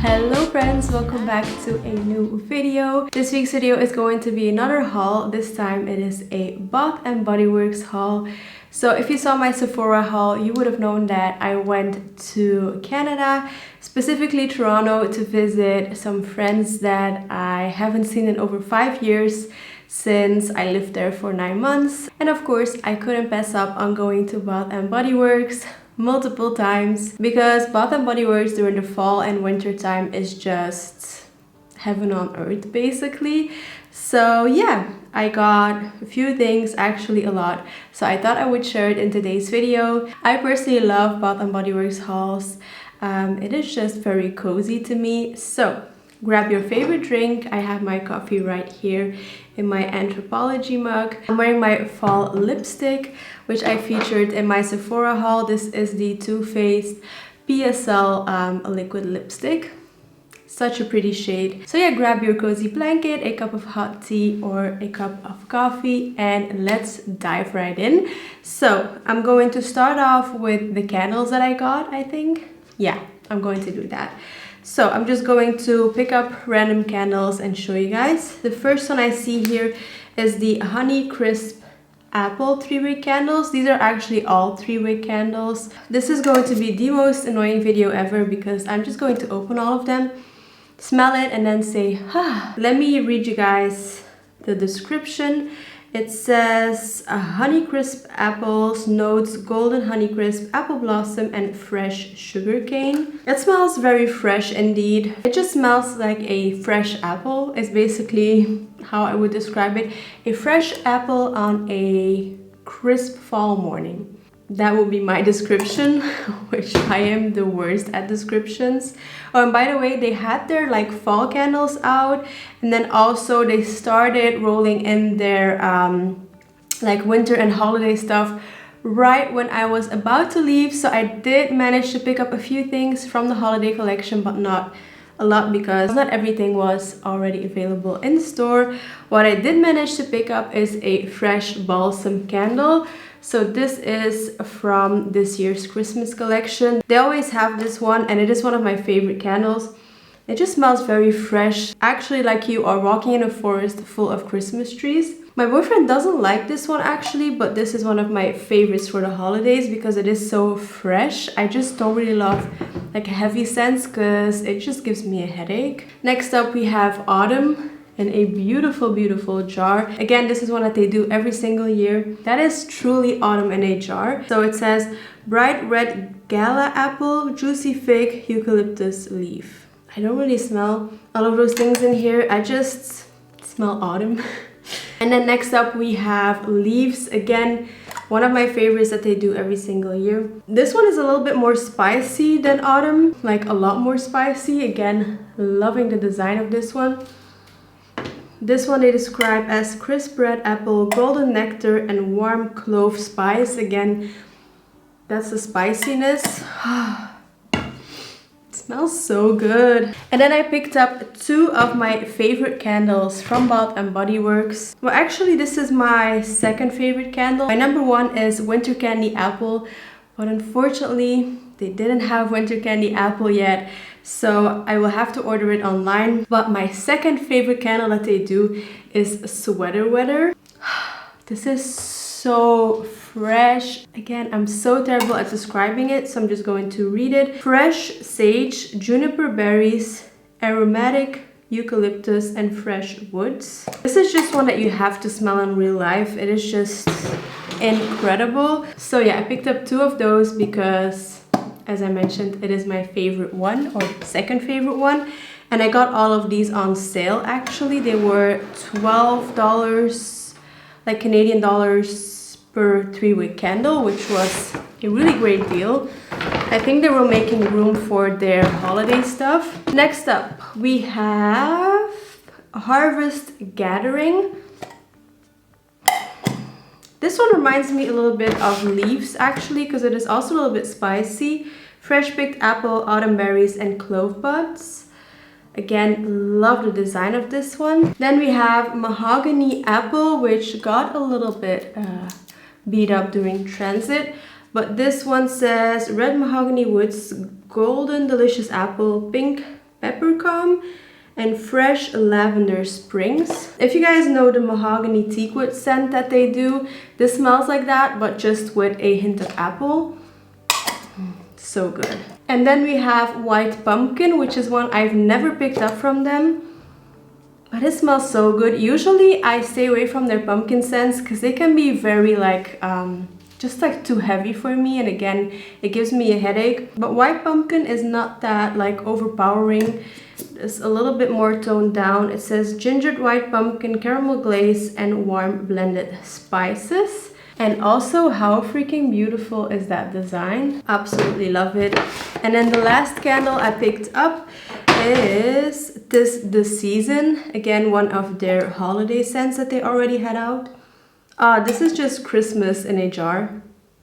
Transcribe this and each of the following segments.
Hello friends, welcome back to a new video. This week's video is going to be another haul. This time it is a Bath and Body Works haul. So if you saw my Sephora haul, you would have known that I went to Canada, specifically Toronto, to visit some friends that I haven't seen in over 5 years since I lived there for 9 months. And of course, I couldn't pass up on going to Bath and Body Works multiple times because Bath and Body Works during the fall and winter time is just heaven on earth basically. So yeah, I got a few things, actually a lot, so I thought I would share it in today's video. I personally love Bath and Body Works hauls. It is just very cozy to me. So grab your favorite drink. I have my coffee right here in my Anthropologie mug. I'm wearing my fall lipstick, which I featured in my Sephora haul. This is the Too Faced PSL liquid lipstick. Such a pretty shade. So yeah, grab your cozy blanket, a cup of hot tea or a cup of coffee, and let's dive right in. So I'm going to start off with the candles that I got, I think. Yeah, I'm going to do that. So I'm just going to pick up random candles and show you guys. The first one I see here is the Honey Crisp Apple 3-wick candles. These are actually all 3-wick candles. This is going to be the most annoying video ever because I'm just going to open all of them, smell it, and then say, ah. Let me read you guys the description. It says honey crisp apples, notes golden honey crisp, apple blossom, and fresh sugar cane. It smells very fresh indeed. It just smells like a fresh apple. It's basically how I would describe it. A fresh apple on a crisp fall morning. That would be my description, which I am the worst at descriptions. Oh, and by the way, they had their like fall candles out, and then also they started rolling in their like winter and holiday stuff right when I was about to leave. So I did manage to pick up a few things from the holiday collection, but not a lot because not everything was already available in the store. What I did manage to pick up is a fresh balsam candle. So this is from this year's Christmas collection. They always have this one, and it is one of my favorite candles. It just smells very fresh, actually like you are walking in a forest full of Christmas trees. My boyfriend doesn't like this one actually, but this is one of my favorites for the holidays because it is so fresh. I just don't really love like heavy scents because it just gives me a headache. Next up we have Autumn in a beautiful jar. Again, this is one that they do every single year. That is truly autumn in a jar. So it says bright red gala apple, juicy fig, eucalyptus leaf. I don't really smell all of those things in here. I just smell autumn. And then next up we have leaves. Again, one of my favorites that they do every single year. This one is a little bit more spicy than autumn, like a lot more spicy. Again, loving the design of this one. This one they describe as crisp red apple, golden nectar, and warm clove spice. Again, that's the spiciness. It smells so good. And then I picked up 2 of my favorite candles from Bath and Body Works. Well, actually, this is my second favorite candle. My number 1 is Winter Candy Apple, but unfortunately, they didn't have Winter Candy Apple yet, so I will have to order it online. But my second favorite candle that they do is Sweater Weather. This is so fresh. Again, I'm so terrible at describing it, so I'm just going to read it. Fresh sage, juniper berries, aromatic eucalyptus, and fresh woods. This is just one that you have to smell in real life. It is just incredible. So yeah, I picked up 2 of those because, as I mentioned, it is my favorite one, or second favorite one. And I got all of these on sale actually. They were $12, like Canadian dollars, per 3-wick candle, which was a really great deal. I think they were making room for their holiday stuff. Next up, we have Harvest Gathering. This one reminds me a little bit of leaves actually, because it is also a little bit spicy. Fresh picked apple, autumn berries, and clove buds. Again, love the design of this one. Then we have Mahogany Apple, which got a little bit beat up during transit. But this one says red mahogany woods, golden delicious apple, pink Peppercom, and Fresh Lavender Springs. If you guys know the Mahogany Teakwood scent that they do, this smells like that, but just with a hint of apple. So good. And then we have White Pumpkin, which is one I've never picked up from them, but it smells so good. Usually I stay away from their pumpkin scents because they can be very like just like too heavy for me, and again it gives me a headache. But White Pumpkin is not that like overpowering. It's a little bit more toned down. It says gingered white pumpkin, caramel glaze, and warm blended spices. And also, how freaking beautiful is that design? Absolutely love it. And then the last candle I picked up is The Season. Again, one of their holiday scents that they already had out. This is just Christmas in a jar,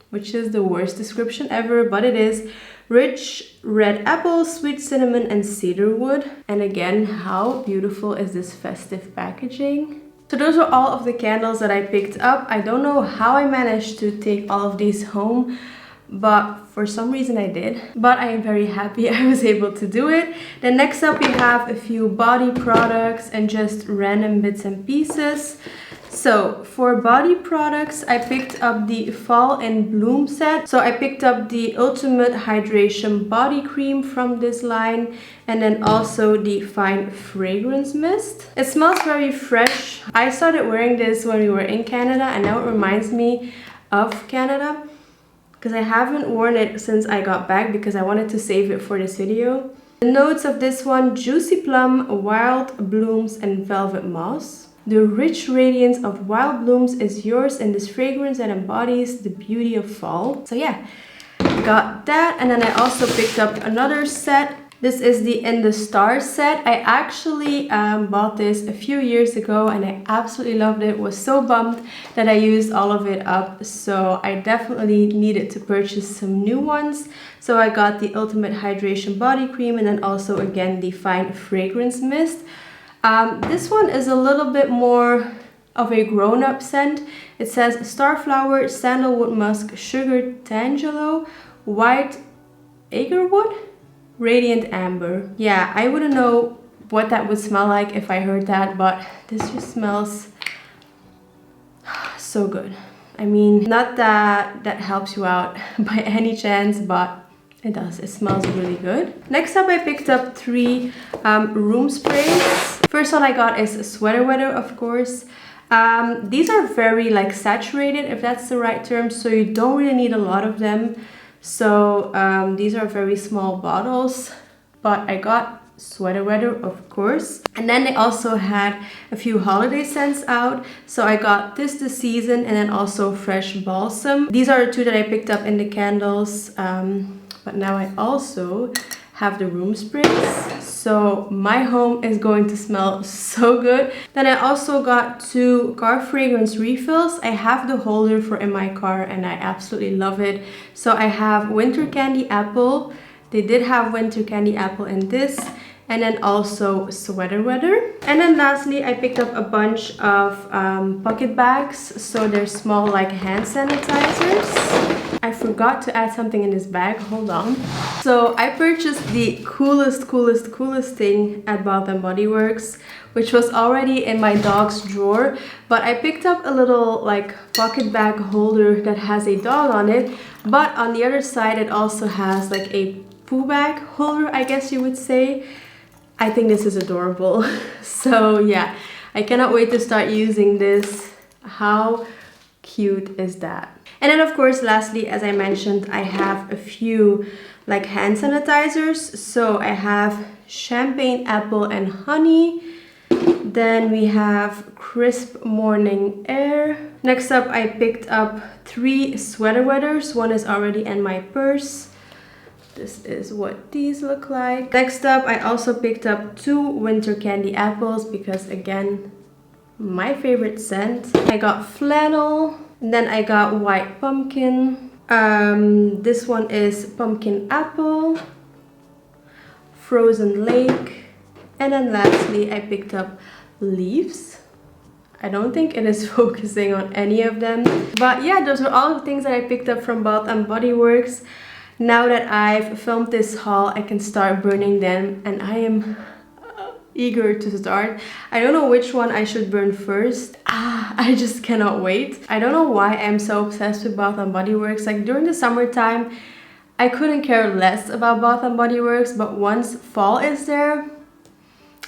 which is the worst description ever, but it is. Rich red apple, sweet cinnamon, and cedarwood. And again, how beautiful is this festive packaging? So those are all of the candles that I picked up. I don't know how I managed to take all of these home, but for some reason I did. But I am very happy I was able to do it. Then next up we have a few body products and just random bits and pieces. So for body products, I picked up the Fall in Bloom set. So I picked up the Ultimate Hydration Body Cream from this line, and then also the Fine Fragrance Mist. It smells very fresh. I started wearing this when we were in Canada, and now it reminds me of Canada because I haven't worn it since I got back because I wanted to save it for this video. The notes of this one: juicy plum, wild blooms, and velvet moss. The rich radiance of wild blooms is yours in this fragrance that embodies the beauty of fall. So yeah, got that. And then I also picked up another set. This is the In the Stars set. I actually bought this a few years ago and I absolutely loved it. Was so bummed that I used all of it up. So I definitely needed to purchase some new ones. So I got the Ultimate Hydration Body Cream and then also again the Fine Fragrance Mist. This one is a little bit more of a grown-up scent. It says Starflower, Sandalwood Musk, Sugar Tangelo, White Agarwood, Radiant Amber. Yeah, I wouldn't know what that would smell like if I heard that, but this just smells so good. I mean, not that that helps you out by any chance, but it does. It smells really good. Next up, I picked up 3 room sprays. First one I got is Sweater Weather, of course. These are very like saturated, if that's the right term, so you don't really need a lot of them. So these are very small bottles, but I got Sweater Weather, of course. And then they also had a few holiday scents out. So I got this The Season and then also Fresh Balsam. These are the 2 that I picked up in the candles. But now I also have the room sprays. So my home is going to smell so good. Then I also got 2 car fragrance refills. I have the holder for in my car and I absolutely love it. So I have Winter Candy Apple. They did have Winter Candy Apple in this. And then also Sweater Weather. And then lastly, I picked up a bunch of pocket bags. So they're small like hand sanitizers. I forgot to add something in this bag. Hold on. So I purchased the coolest thing at Bath & Body Works, which was already in my dog's drawer. But I picked up a little like pocket bag holder that has a dog on it. But on the other side, it also has like a poo bag holder, I guess you would say. I think this is adorable. So yeah, I cannot wait to start using this. How cute is that? And then of course, lastly, as I mentioned, I have a few like hand sanitizers. So I have Champagne Apple and Honey. Then we have Crisp Morning Air. Next up, I picked up 3 Sweater Weathers. One is already in my purse. This is what these look like. Next up, I also picked up 2 Winter Candy Apples because again, my favorite scent. I got Flannel, and then I got White Pumpkin. This one is Pumpkin Apple, Frozen Lake, and then lastly, I picked up Leaves. I don't think it is focusing on any of them. But yeah, those are all the things that I picked up from Bath & Body Works. now that I've filmed this haul, I can start burning them, and I am eager to start. I don't know which one I should burn first. I just cannot wait. I don't know why I'm so obsessed with Bath & Body Works. Like during the summertime, I couldn't care less about Bath & Body Works, but once fall is there,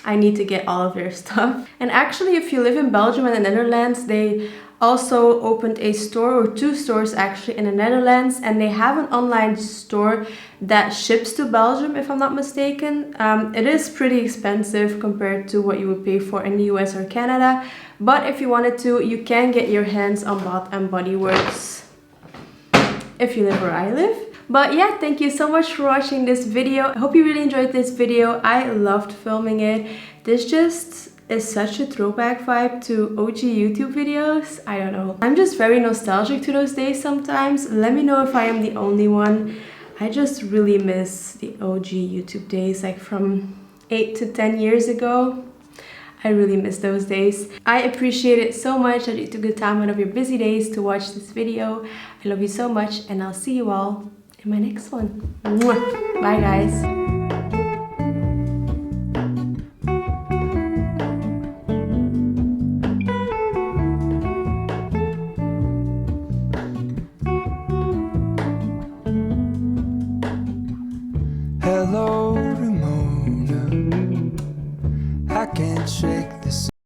I need to get all of their stuff. And actually, if you live in Belgium and the Netherlands, they also opened a store, or 2 stores actually, in the Netherlands, and they have an online store that ships to Belgium, if I'm not mistaken. It is pretty expensive compared to what you would pay for in the US or Canada, but if you wanted to, you can get your hands on Bath & Body Works if you live where I live. But yeah, thank you so much for watching this video. I hope you really enjoyed this video. I loved filming it. This just is such a throwback vibe to OG YouTube videos. I don't know. I'm just very nostalgic to those days sometimes. Let me know if I am the only one. I just really miss the OG YouTube days, like from 8 to 10 years ago. I really miss those days. I appreciate it so much that you took the time out of your busy days to watch this video. I love you so much, and I'll see you all in my next one. Mwah. Bye guys.